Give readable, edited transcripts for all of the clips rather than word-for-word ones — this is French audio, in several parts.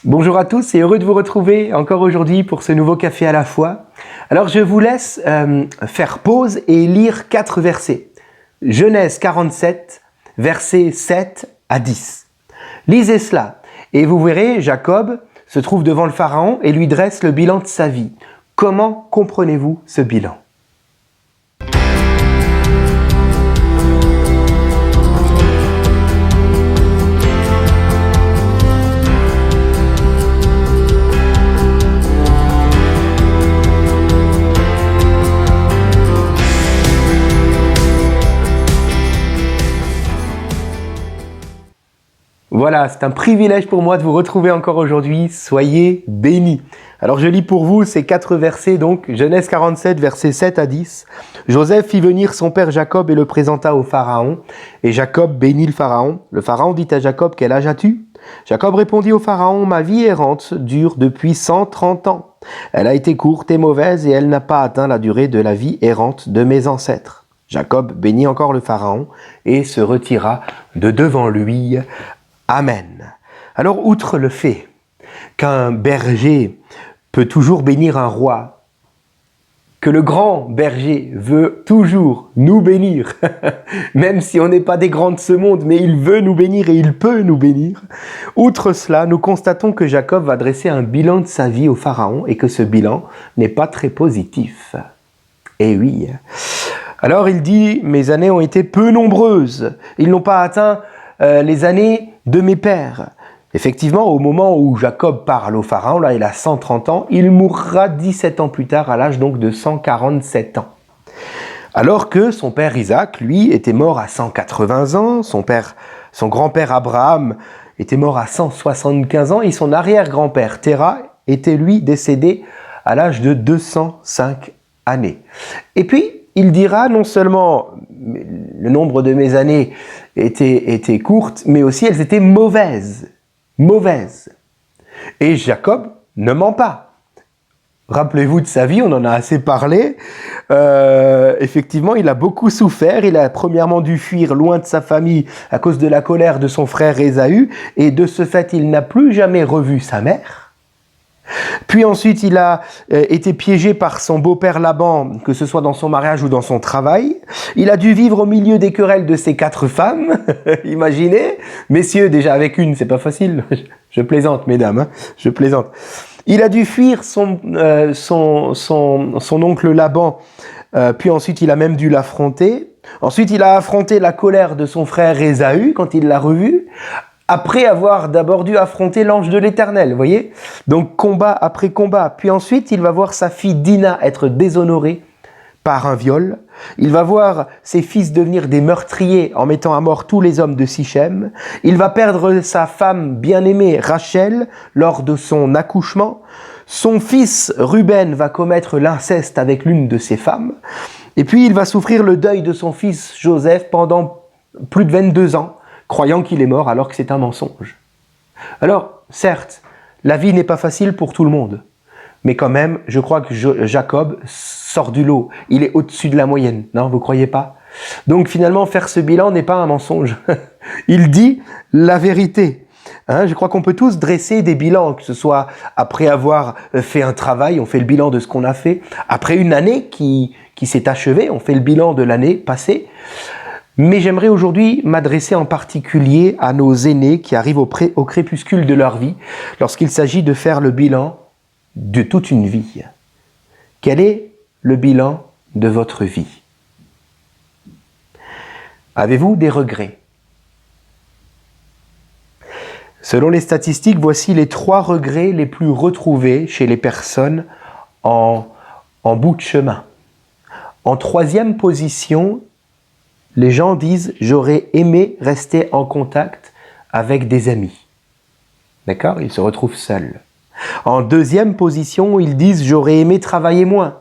Bonjour à tous et heureux de vous retrouver encore aujourd'hui pour ce nouveau café à la foi. Alors je vous laisse faire pause et lire 4 versets. Genèse 47, versets 7 à 10. Lisez cela et vous verrez, Jacob se trouve devant le pharaon et lui dresse le bilan de sa vie. Comment comprenez-vous ce bilan ? Voilà, c'est un privilège pour moi de vous retrouver encore aujourd'hui. Soyez bénis. Alors je lis pour vous ces 4 versets, donc Genèse 47, versets 7 à 10. Joseph fit venir son père Jacob et le présenta au Pharaon. Et Jacob bénit le Pharaon. Le Pharaon dit à Jacob, quel âge as-tu ? Jacob répondit au Pharaon, ma vie errante dure depuis 130 ans. Elle a été courte et mauvaise et elle n'a pas atteint la durée de la vie errante de mes ancêtres. Jacob bénit encore le Pharaon et se retira de devant lui. Amen. Alors, outre le fait qu'un berger peut toujours bénir un roi, que le grand berger veut toujours nous bénir, même si on n'est pas des grands de ce monde, mais il veut nous bénir et il peut nous bénir. Outre cela, nous constatons que Jacob va dresser un bilan de sa vie au Pharaon et que ce bilan n'est pas très positif. Eh oui. Alors il dit, mes années ont été peu nombreuses, ils n'ont pas atteint les années de mes pères. Effectivement, au moment où Jacob parle au Pharaon, là il a 130 ans, il mourra 17 ans plus tard à l'âge donc de 147 ans. Alors que son père Isaac, lui, était mort à 180 ans, son grand-père Abraham était mort à 175 ans et son arrière-grand-père Téra était lui décédé à l'âge de 205 années. Et puis, il dira non seulement le nombre de mes années était courte, mais aussi elles étaient mauvaises. Et Jacob ne ment pas. Rappelez-vous de sa vie, on en a assez parlé. Effectivement, il a beaucoup souffert. Il a premièrement dû fuir loin de sa famille à cause de la colère de son frère Ésaü. Et de ce fait, il n'a plus jamais revu sa mère. Puis ensuite, il a été piégé par son beau-père Laban, que ce soit dans son mariage ou dans son travail. Il a dû vivre au milieu des querelles de ses 4 femmes. Imaginez, messieurs, déjà avec une, c'est pas facile. Je plaisante, mesdames, hein, je plaisante. Il a dû fuir son oncle Laban, puis ensuite il a même dû l'affronter. Ensuite, il a affronté la colère de son frère Ésaü quand il l'a revu. Après avoir d'abord dû affronter l'ange de l'Éternel, vous voyez ? Donc combat après combat. Puis ensuite, il va voir sa fille Dina être déshonorée par un viol. Il va voir ses fils devenir des meurtriers en mettant à mort tous les hommes de Sichem. Il va perdre sa femme bien-aimée Rachel lors de son accouchement. Son fils Ruben va commettre l'inceste avec l'une de ses femmes. Et puis il va souffrir le deuil de son fils Joseph pendant plus de 22 ans. Croyant qu'il est mort alors que c'est un mensonge. Alors, certes, la vie n'est pas facile pour tout le monde. Mais quand même, je crois que Jacob sort du lot. Il est au-dessus de la moyenne, non, vous croyez pas ? Donc finalement, faire ce bilan n'est pas un mensonge. Il dit la vérité. Je crois qu'on peut tous dresser des bilans, que ce soit après avoir fait un travail, on fait le bilan de ce qu'on a fait. Après une année qui s'est achevée, on fait le bilan de l'année passée. Mais j'aimerais aujourd'hui m'adresser en particulier à nos aînés qui arrivent au crépuscule de leur vie, lorsqu'il s'agit de faire le bilan de toute une vie. Quel est le bilan de votre vie ? Avez-vous des regrets ? Selon les statistiques, voici les 3 regrets les plus retrouvés chez les personnes en bout de chemin. En 3e position, les gens disent « j'aurais aimé rester en contact avec des amis ». D'accord ? Ils se retrouvent seuls. En 2e position, ils disent « j'aurais aimé travailler moins ».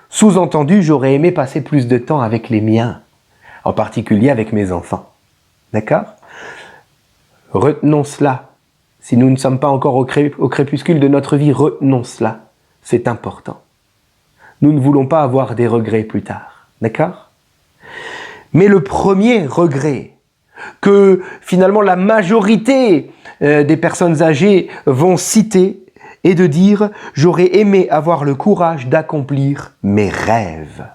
Sous-entendu, j'aurais aimé passer plus de temps avec les miens, en particulier avec mes enfants. D'accord ? Retenons cela. Si nous ne sommes pas encore au crépuscule de notre vie, retenons cela. C'est important. Nous ne voulons pas avoir des regrets plus tard. D'accord ? Mais le premier regret, que finalement la majorité des personnes âgées vont citer et de dire « J'aurais aimé avoir le courage d'accomplir mes rêves ».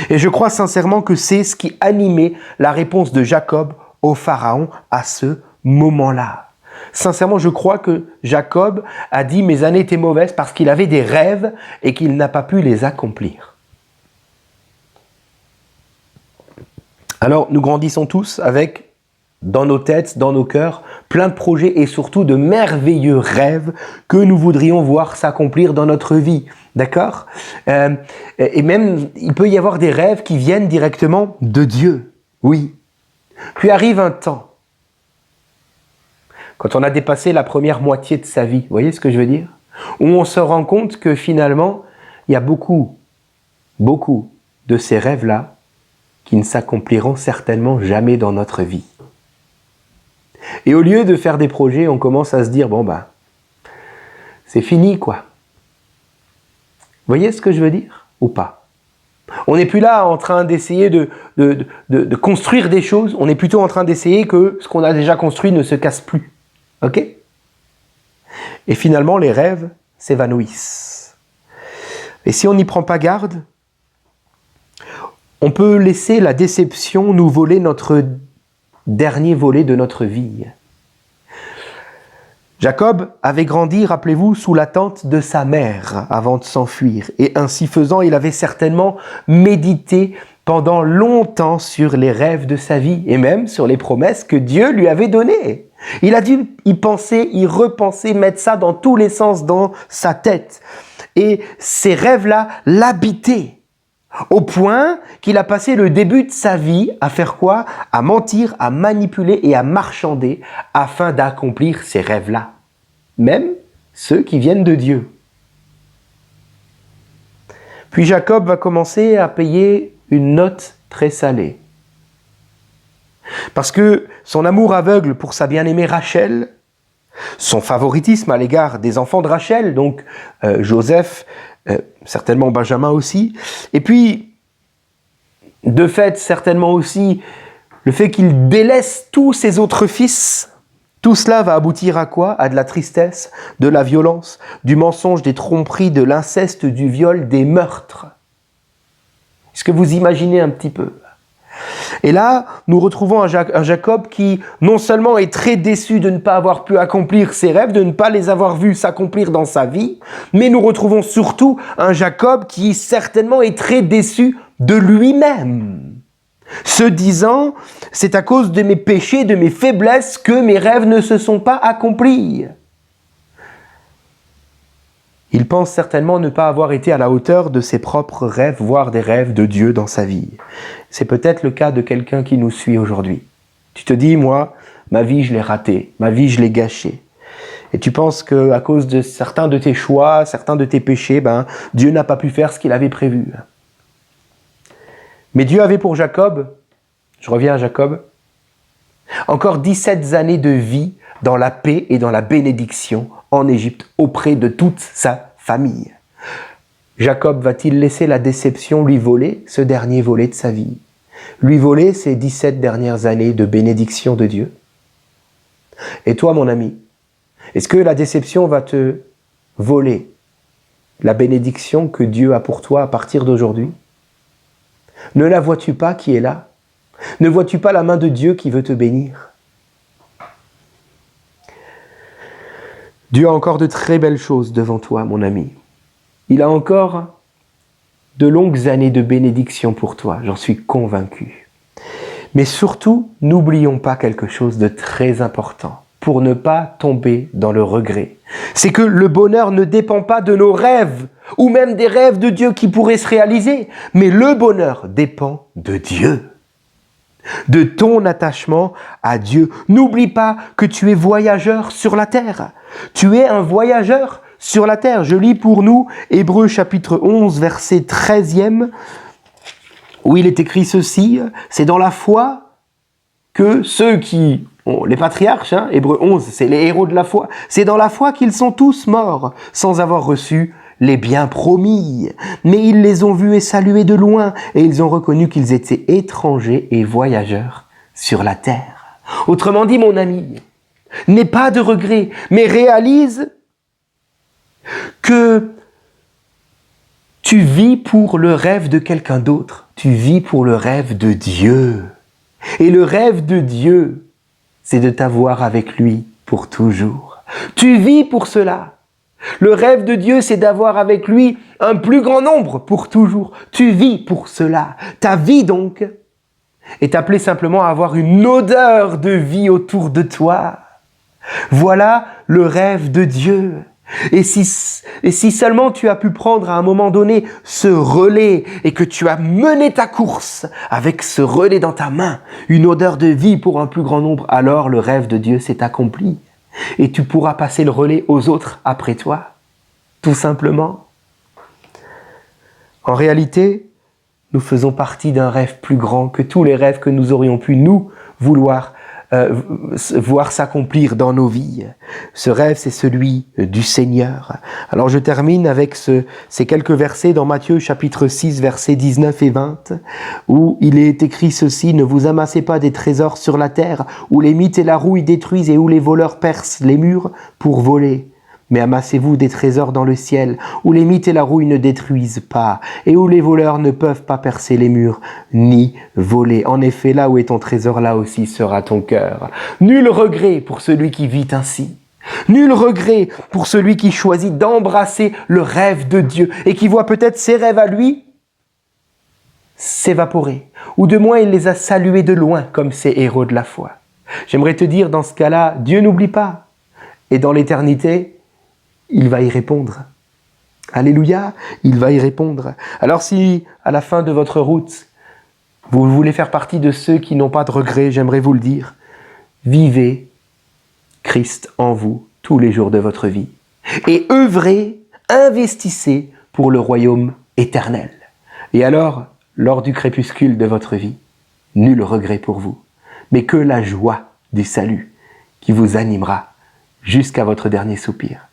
Et je crois sincèrement que c'est ce qui animait la réponse de Jacob au Pharaon à ce moment-là. Sincèrement, je crois que Jacob a dit « Mes années étaient mauvaises » parce qu'il avait des rêves et qu'il n'a pas pu les accomplir. Alors, nous grandissons tous avec, dans nos têtes, dans nos cœurs, plein de projets et surtout de merveilleux rêves que nous voudrions voir s'accomplir dans notre vie. D'accord ? Et même, il peut y avoir des rêves qui viennent directement de Dieu. Oui. Puis arrive un temps, quand on a dépassé la première moitié de sa vie, vous voyez ce que je veux dire ? Où on se rend compte que finalement, il y a beaucoup de ces rêves-là qui ne s'accompliront certainement jamais dans notre vie. Et au lieu de faire des projets, on commence à se dire, bon ben, c'est fini quoi. Vous voyez ce que je veux dire ou pas? On n'est plus là en train d'essayer de construire des choses, on est plutôt en train d'essayer que ce qu'on a déjà construit ne se casse plus. Ok? Et finalement, les rêves s'évanouissent. Et si on n'y prend pas garde, on peut laisser la déception nous voler notre dernier volet de notre vie. Jacob avait grandi, rappelez-vous, sous la tente de sa mère avant de s'enfuir. Et ainsi faisant, il avait certainement médité pendant longtemps sur les rêves de sa vie et même sur les promesses que Dieu lui avait données. Il a dû y penser, y repenser, mettre ça dans tous les sens dans sa tête. Et ces rêves-là l'habitaient. Au point qu'il a passé le début de sa vie à faire quoi? À mentir, à manipuler et à marchander afin d'accomplir ces rêves-là. Même ceux qui viennent de Dieu. Puis Jacob va commencer à payer une note très salée. Parce que son amour aveugle pour sa bien-aimée Rachel, son favoritisme à l'égard des enfants de Rachel, donc Joseph, certainement Benjamin aussi, et puis de fait certainement aussi le fait qu'il délaisse tous ses autres fils, tout cela va aboutir à quoi? À de la tristesse, de la violence, du mensonge, des tromperies, de l'inceste, du viol, des meurtres. Est-ce que vous imaginez un petit peu? Et là, nous retrouvons un Jacob qui non seulement est très déçu de ne pas avoir pu accomplir ses rêves, de ne pas les avoir vus s'accomplir dans sa vie, mais nous retrouvons surtout un Jacob qui certainement est très déçu de lui-même. Se disant, c'est à cause de mes péchés, de mes faiblesses que mes rêves ne se sont pas accomplis. Il pense certainement ne pas avoir été à la hauteur de ses propres rêves, voire des rêves de Dieu dans sa vie. C'est peut-être le cas de quelqu'un qui nous suit aujourd'hui. Tu te dis, moi, ma vie je l'ai ratée, ma vie je l'ai gâchée. Et tu penses qu'à cause de certains de tes choix, certains de tes péchés, Dieu n'a pas pu faire ce qu'il avait prévu. Mais Dieu avait pour Jacob, je reviens à Jacob, encore 17 années de vie dans la paix et dans la bénédiction en Égypte auprès de toute sa famille. Jacob va-t-il laisser la déception lui voler ce dernier volet de sa vie? Lui voler ces 17 dernières années de bénédiction de Dieu? Et toi, mon ami, est-ce que la déception va te voler la bénédiction que Dieu a pour toi à partir d'aujourd'hui? Ne la vois-tu pas qui est là? Ne vois-tu pas la main de Dieu qui veut te bénir? Dieu a encore de très belles choses devant toi, mon ami. Il a encore de longues années de bénédiction pour toi, j'en suis convaincu. Mais surtout, n'oublions pas quelque chose de très important pour ne pas tomber dans le regret. C'est que le bonheur ne dépend pas de nos rêves ou même des rêves de Dieu qui pourraient se réaliser, mais le bonheur dépend de Dieu, de ton attachement à Dieu. N'oublie pas que tu es voyageur sur la terre. Tu es un voyageur sur la terre. Je lis pour nous Hébreux chapitre 11, verset 13e, où il est écrit ceci, c'est dans la foi que ceux qui, les patriarches, Hébreux 11, c'est les héros de la foi, c'est dans la foi qu'ils sont tous morts sans avoir reçu les biens promis. Mais ils les ont vus et salués de loin et ils ont reconnu qu'ils étaient étrangers et voyageurs sur la terre. Autrement dit, mon ami, n'aie pas de regret, mais réalise que tu vis pour le rêve de quelqu'un d'autre. Tu vis pour le rêve de Dieu. Et le rêve de Dieu, c'est de t'avoir avec lui pour toujours. Tu vis pour cela. Le rêve de Dieu, c'est d'avoir avec lui un plus grand nombre pour toujours. Tu vis pour cela. Ta vie donc est appelée simplement à avoir une odeur de vie autour de toi. Voilà le rêve de Dieu. Et si seulement tu as pu prendre à un moment donné ce relais et que tu as mené ta course avec ce relais dans ta main, une odeur de vie pour un plus grand nombre, alors le rêve de Dieu s'est accompli. Et tu pourras passer le relais aux autres après toi, tout simplement. En réalité, nous faisons partie d'un rêve plus grand que tous les rêves que nous aurions pu nous vouloir voir s'accomplir dans nos vies. Ce rêve, c'est celui du Seigneur. Alors je termine avec ces quelques versets dans Matthieu chapitre 6, versets 19 et 20, où il est écrit ceci: « Ne vous amassez pas des trésors sur la terre, où les mites et la rouille détruisent et où les voleurs percent les murs pour voler. Mais amassez-vous des trésors dans le ciel, où les mites et la rouille ne détruisent pas, et où les voleurs ne peuvent pas percer les murs, ni voler. En effet, là où est ton trésor, là aussi sera ton cœur. Nul regret pour celui qui vit ainsi. Nul regret pour celui qui choisit d'embrasser le rêve de Dieu, et qui voit peut-être ses rêves à lui s'évaporer. Ou de moins, il les a salués de loin, comme ces héros de la foi. J'aimerais te dire, dans ce cas-là, Dieu n'oublie pas. Et dans l'éternité, il va y répondre. Alléluia, il va y répondre. Alors si, à la fin de votre route, vous voulez faire partie de ceux qui n'ont pas de regrets, j'aimerais vous le dire, vivez Christ en vous tous les jours de votre vie. Et œuvrez, investissez pour le royaume éternel. Et alors, lors du crépuscule de votre vie, nul regret pour vous, mais que la joie du salut qui vous animera jusqu'à votre dernier soupir.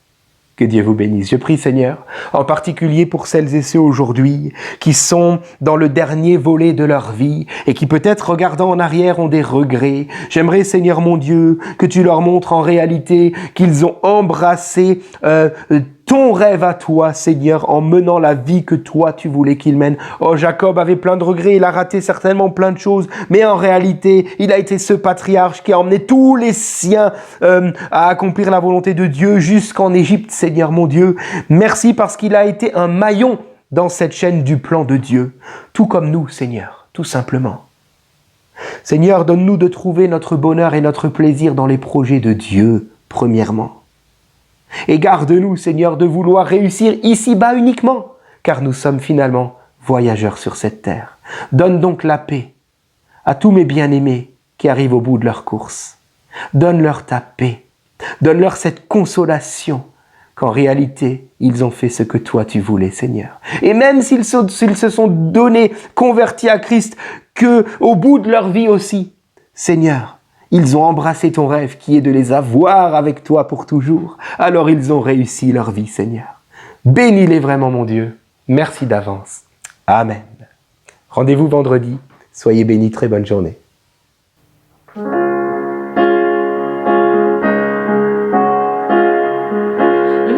Que Dieu vous bénisse. Je prie, Seigneur, en particulier pour celles et ceux aujourd'hui qui sont dans le dernier volet de leur vie et qui peut-être, regardant en arrière, ont des regrets. J'aimerais, Seigneur mon Dieu, que tu leur montres en réalité qu'ils ont embrassé ton rêve à toi, Seigneur, en menant la vie que toi tu voulais qu'ils mènent. Oh, Jacob avait plein de regrets, il a raté certainement plein de choses, mais en réalité, il a été ce patriarche qui a emmené tous les siens à accomplir la volonté de Dieu jusqu'en Égypte, Seigneur mon Dieu. Merci parce qu'il a été un maillon dans cette chaîne du plan de Dieu, tout comme nous, Seigneur, tout simplement. Seigneur, donne-nous de trouver notre bonheur et notre plaisir dans les projets de Dieu, premièrement. Et garde-nous, Seigneur, de vouloir réussir ici-bas uniquement, car nous sommes finalement voyageurs sur cette terre. Donne donc la paix à tous mes bien-aimés qui arrivent au bout de leur course. Donne-leur ta paix. Donne-leur cette consolation qu'en réalité, ils ont fait ce que toi tu voulais, Seigneur. Et même s'ils se sont donnés, convertis à Christ, qu'au bout de leur vie aussi, Seigneur, ils ont embrassé ton rêve qui est de les avoir avec toi pour toujours. Alors ils ont réussi leur vie, Seigneur. Bénis-les vraiment, mon Dieu. Merci d'avance. Amen. Rendez-vous vendredi. Soyez bénis. Très bonne journée. Le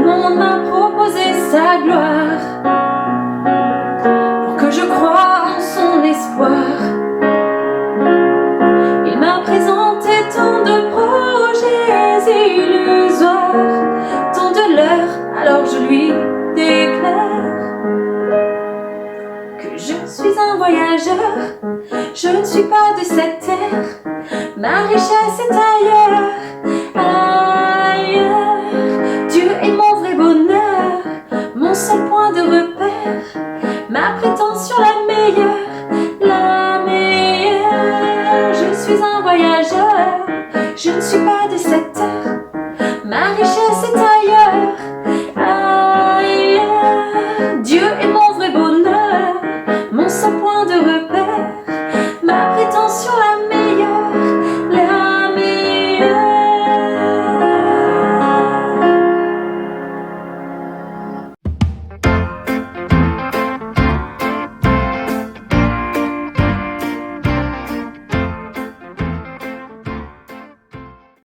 monde m'a proposé sa gloire pour que je croie en son espoir. Il m'a présenté tant de projets illusoires, tant de leurres, alors je lui déclare que je suis un voyageur, je ne suis pas de cette terre, ma richesse est ailleurs.